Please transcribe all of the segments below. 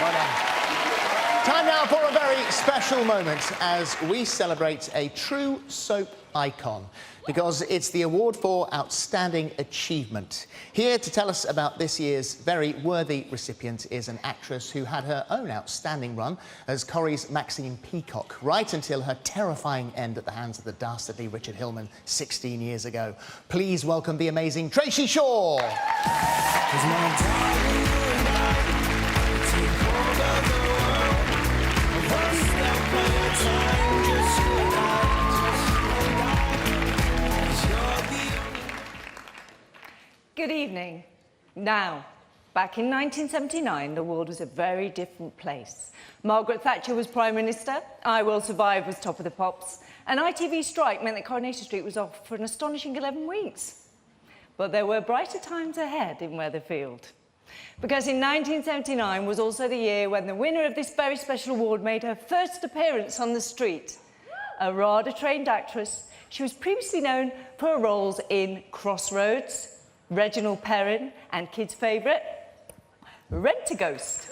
Well done. Time now for a very special moment as we celebrate a true soap icon, because it's the award for Outstanding Achievement. Here to tell us about this year's very worthy recipient is an actress who had her own outstanding run as Corrie's Maxine Peacock, right until her terrifying end at the hands of the dastardly Richard Hillman 16 years ago. Please welcome the amazing Tracy Shaw. Good evening. Now, back in 1979, the world was a very different place. Margaret Thatcher was Prime Minister, I Will Survive was top of the pops, and ITV strike meant that Coronation Street was off for an astonishing 11 weeks. But there were brighter times ahead in Weatherfield. Because in 1979 was also the year when the winner of this very special award made her first appearance on the street. A RADA-trained actress, she was previously known for her roles in Crossroads, Reginald Perrin, and kids' favourite, Rent-A-Ghost.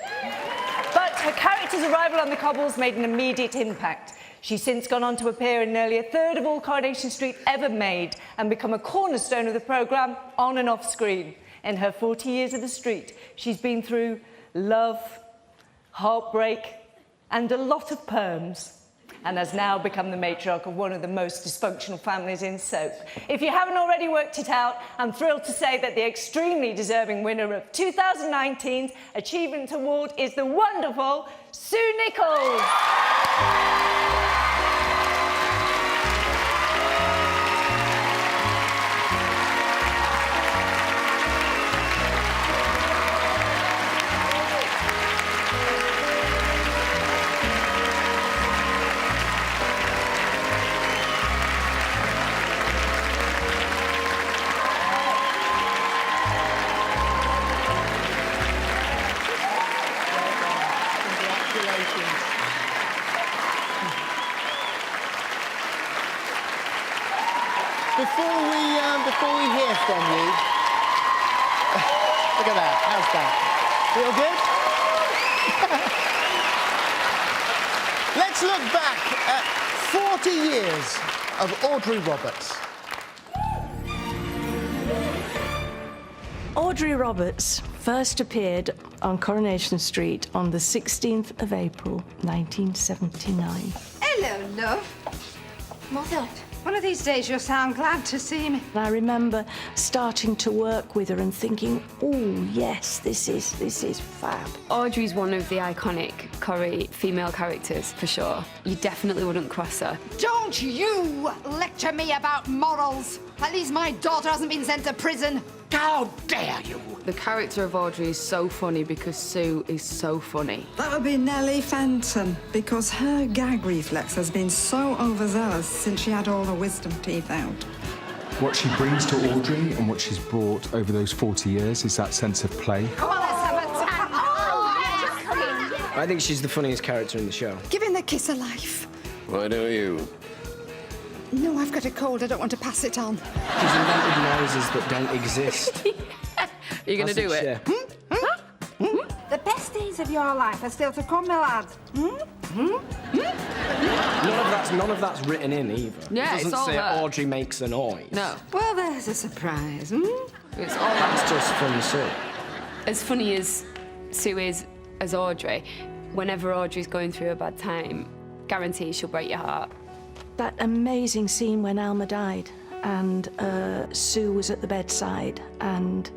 But her character's arrival on the cobbles made an immediate impact. She's since gone on to appear in nearly a third of all Coronation Street ever made and become a cornerstone of the programme on and off screen. In her 40 years of the street, she's been through love, heartbreak, and a lot of perms, and has now become the matriarch of one of the most dysfunctional families in soap. If you haven't already worked it out, I'm thrilled to say that the extremely deserving winner of 2019's Achievement Award is the wonderful Sue Nichols. Before we hear from you, look at that. How's that? Feel good? Let's look back at 40 years of Audrey Roberts. Audrey Roberts first appeared on Coronation Street on the 16th of April, 1979. Hello, love. Mother, one of these days you'll sound glad to see me. I remember starting to work with her and thinking, oh, yes, this is fab. Audrey's one of the iconic Corrie female characters, for sure. You definitely wouldn't cross her. Don't you lecture me about morals. At least my daughter hasn't been sent to prison. How dare you? The character of Audrey is so funny because Sue is so funny. That would be Nellie Fenton, because her gag reflex has been so overzealous since she had all the wisdom teeth out. What she brings to Audrey and what she's brought over those 40 years is that sense of play. Come on, let's have a tag. I think she's the funniest character in the show. Give him the kiss of life. Why don't you? No, I've got a cold. I don't want to pass it on. She's invented noises that don't exist. Are you going to do it? Yeah. The best days of your life are still to come, my lad. None of that's written in either. Yeah, it doesn't it's all say her. Audrey makes a noise. No, Well, there's a surprise, it's all That's just from Sue. As funny as Sue is as Audrey, whenever Audrey's going through a bad time, guarantee she'll break your heart. That amazing scene when Alma died and Sue was at the bedside and,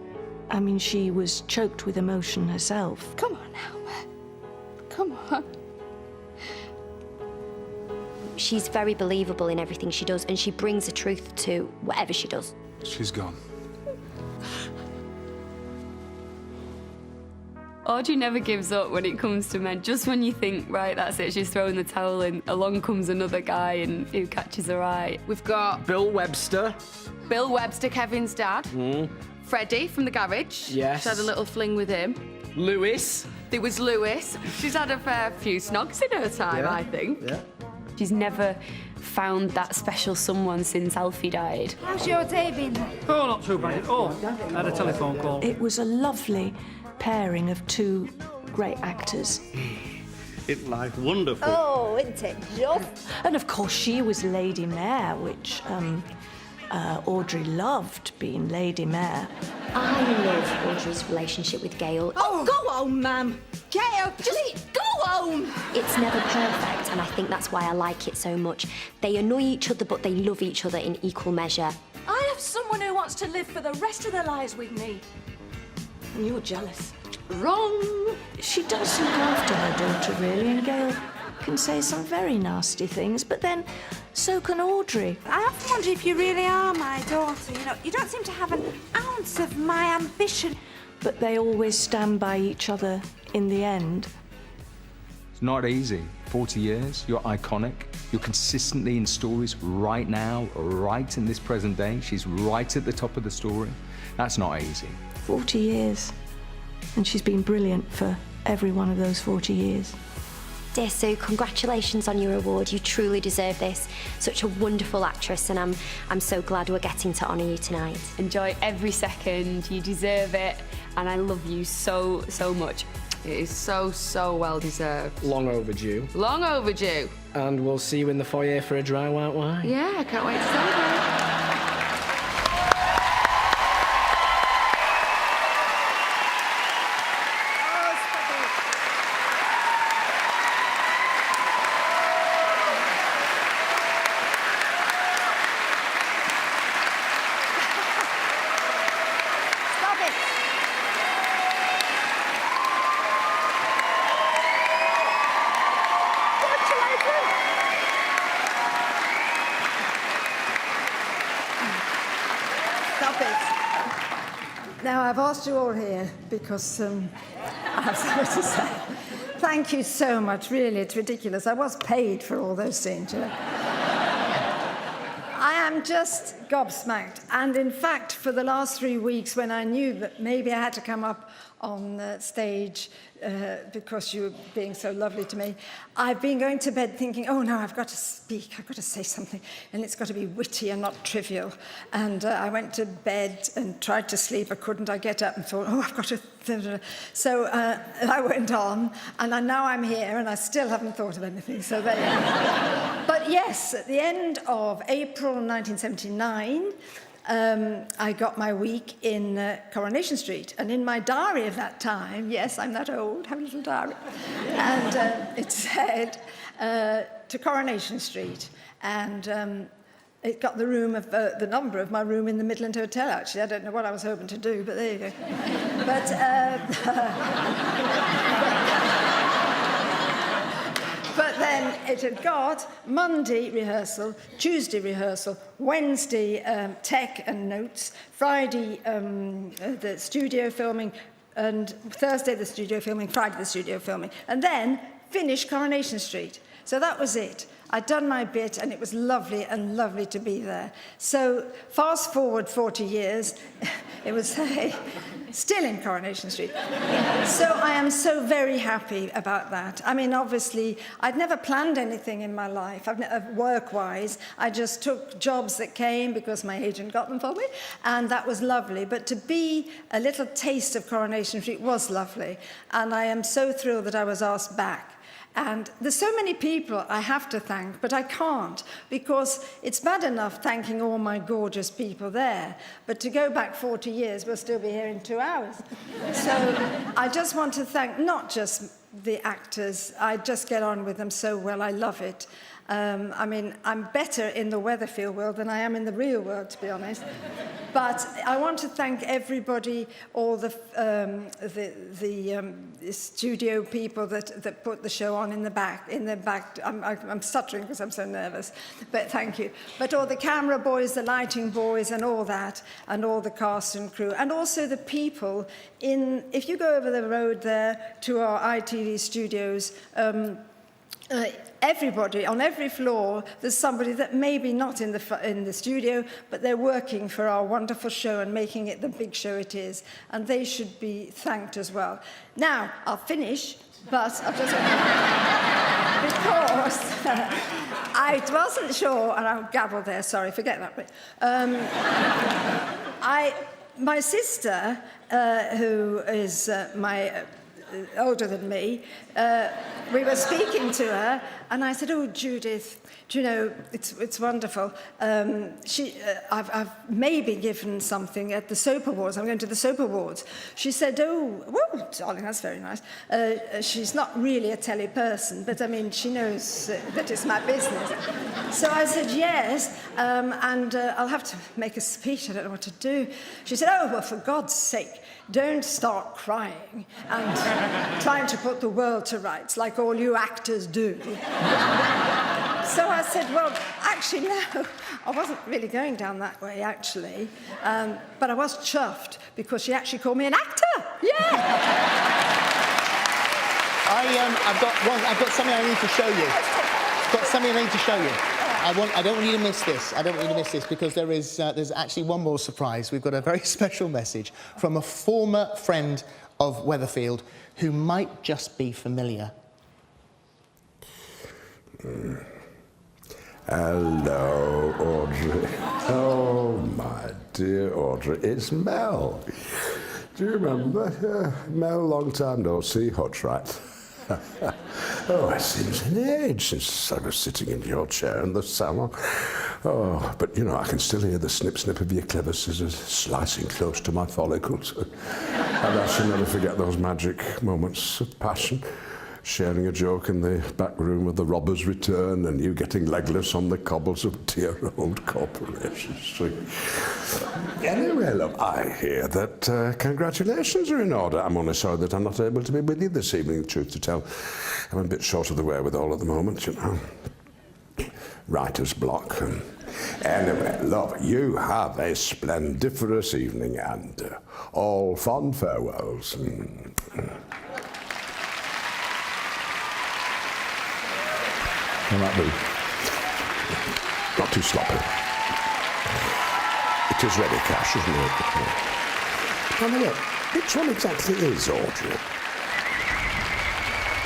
I mean, she was choked with emotion herself. Come on, Alma. Come on. She's very believable in everything she does, and she brings the truth to whatever she does. She's gone. Audrey never gives up when it comes to men. Just when you think, right, that's it, she's throwing the towel in, along comes another guy and who catches her eye. We've got Bill Webster. Bill Webster, Kevin's dad. Freddie from the garage. Yes. She had a little fling with him. Lewis. There was Lewis. She's had a fair few snogs in her time, I think. Yeah. She's never found that special someone since Alfie died. How's your day been? Oh, not too bad at all. I had a telephone call. It was a lovely pairing of two great actors. It's like wonderful. Oh, isn't it just? And of course, she was Lady Mayor, which Audrey loved being Lady Mayor. I love Audrey's relationship with Gail. Oh, go home, ma'am. Gail, just go home. It's never perfect, and I think that's why I like it so much. They annoy each other, but they love each other in equal measure. I have someone who wants to live for the rest of their lives with me. And you're jealous. Wrong. She does look after her daughter, really, and Gail can say some very nasty things, but then so can Audrey. I often wonder if you really are my daughter. You know, you don't seem to have an ounce of my ambition. But they always stand by each other in the end. It's not easy. 40 years, you're iconic. You're consistently in stories right now, right in this present day. She's right at the top of the story. That's not easy. 40 years. And she's been brilliant for every one of those 40 years. Dear Sue, congratulations on your award. You truly deserve this. Such a wonderful actress, and I'm so glad we're getting to honour you tonight. Enjoy every second. You deserve it, and I love you so, so much. It is so, so well deserved. Long overdue. Long overdue. And we'll see you in the foyer for a dry white wine. Yeah, I can't wait to celebrate. Stop it. Now, I've asked you all here because I have something to say. Thank you so much, really, it's ridiculous. I was paid for all those scenes, you know. I am just gobsmacked. And in fact, for the last 3 weeks, when I knew that maybe I had to come up on the stage because you were being so lovely to me, I've been going to bed thinking, oh no, I've got to speak, I've got to say something, and it's got to be witty and not trivial. And I went to bed and tried to sleep, I couldn't. I get up and thought, oh, I've got to... So I went on, and now I'm here, and I still haven't thought of anything, so there you go. But yes, at the end of April 1979, I got my week in Coronation Street, and in my diary of that time, yes, I'm that old, have a little diary, and it said to Coronation Street, and it got the room of the number of my room in the Midland Hotel. Actually, I don't know what I was hoping to do, but there you go. But then it had got Monday rehearsal, Tuesday rehearsal, Wednesday tech and notes, Friday the studio filming, and Thursday the studio filming, Friday the studio filming, and then finish Coronation Street. So that was it. I'd done my bit, and it was lovely and lovely to be there. So fast forward 40 years, it was still in Coronation Street. So I am so very happy about that. I mean, obviously, I'd never planned anything in my life, work-wise. I just took jobs that came because my agent got them for me, and that was lovely. But to be a little taste of Coronation Street was lovely, and I am so thrilled that I was asked back. And there's so many people I have to thank, but I can't, because it's bad enough thanking all my gorgeous people there, but to go back 40 years, we'll still be here in 2 hours. So I just want to thank not just the actors, I just get on with them so well, I love it. I mean, I'm better in the Weatherfield world than I am in the real world, to be honest. But I want to thank everybody, all the studio people that put the show on in the back. I'm stuttering because I'm so nervous, but thank you. But all the camera boys, the lighting boys, and all that, and all the cast and crew, and also the people in. If you go over the road there to our ITV studios. Everybody, on every floor, there's somebody that maybe not in the studio, but they're working for our wonderful show and making it the big show it is, and they should be thanked as well. Now, I'll finish, but I've just... because I wasn't sure, and I'll gabble there, sorry, forget that bit. My sister, who is my older than me, we were speaking to her, and I said, "Oh, Judith, do you know, it's wonderful. I've maybe given something at the Soap Awards. I'm going to the Soap Awards." She said, "Oh, well, darling, that's very nice." She's not really a telly person, but I mean, she knows that it's my business. So I said, "Yes, and I'll have to make a speech. I don't know what to do." She said, "Oh, well, for God's sake, don't start crying and trying to put the world to rights like all you actors do." So I said, "Well, actually, no, I wasn't really going down that way, actually. But I was chuffed because she actually called me an actor. Yeah!" I've got something I need to show you. I've got something I need to show you. I don't want you to miss this. I don't want you to miss this because there's actually one more surprise. We've got a very special message from a former friend of Weatherfield who might just be familiar. Hello, Audrey. Oh, my dear Audrey, it's Mel. Do you remember? Mel, long time no see, Hutch, right? Oh, it seems an age since I was sitting in your chair in the salon. Oh, but, you know, I can still hear the snip-snip of your clever scissors slicing close to my follicles. And I shall never forget those magic moments of passion. Sharing a joke in the back room of the Robbers' Return and you getting legless on the cobbles of dear old Corporation Street. Anyway, love, I hear that congratulations are in order. I'm only sorry that I'm not able to be with you this evening, the truth to tell. I'm a bit short of the wherewithal at the moment, you know. Writer's block. Anyway, love, you have a splendiferous evening and all fond farewells. How might be. Not too sloppy. It is ready cash, isn't it? Now, look, which one exactly is Audrey?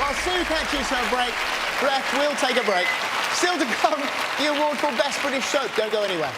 While Sue catches her break, Ref will take a break. Still to come, the award for Best British Soap. Don't go anywhere.